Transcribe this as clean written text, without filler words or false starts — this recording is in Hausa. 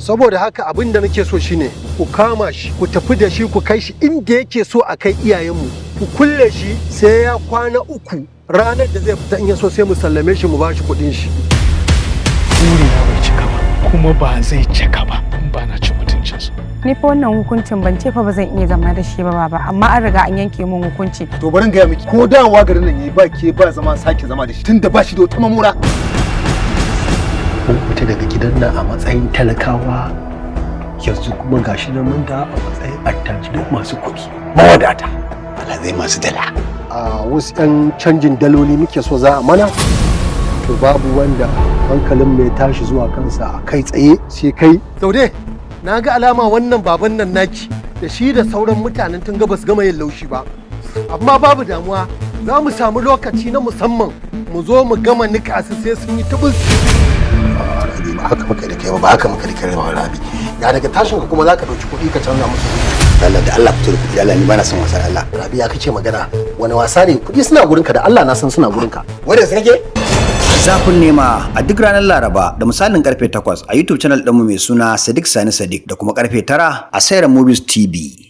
saboda haka abin da nake so shine ku kama shi ku tafi da shi ku kai shi inda yake so a kai iyayenmu, ku kulle shi sai ya kwana 3 ranar da zai fita in ya so sai mu sallame shi mu ba shi kuɗin shi. Burina bai cika ba kuma ba zai cika ba in ba na cin mutuncinsa. Ni fa wannan hukuncin ban ce fa ba zan iya zama da shi ba baba, amma an riga an yanke min hukunci. To bari in gaya miki ko dawowa garin nan yayi ba ke ba zama sake zama da shi tunda ba shi da wata mamura. Mun fita daga gidan nan a matsayin talakawa yanzu kuma gashi nan mun da a matsayin attajirai masu kuɗi mawadata. Allah zai masu dala. A wasu 'yan canjin daloli muke so za a mana, to babu wanda hankalin mai tashi zuwa kansa a kai tsaye sai kai. Saude, na ga alama wannan baban nan naki da shi da sauran mutanen tun gabas gama yin laushi ba, amma babu damuwa za mu samu lokaci na musamman mu zo mu gama nika su sai sun yi tubus. Ba haka muka da kai ba haka muka da kai ba Rabi. Ya daga tashin ka kuma zaka dauki kuɗi ka canza musu. Allah da Allah fito da kuɗi, Allah ni ba na son wasa Allah. Rabi ya kace magana wani wasa ne, kuɗi suna gurin ka da Allah na san suna gurin ka. Wanda sai kake Zafin Nema a duk ranar Laraba da misalin karfe 8 a YouTube channel ɗinmu mai suna Sadiq Sani Sadiq da kuma karfe 9 a Saira Movies TV.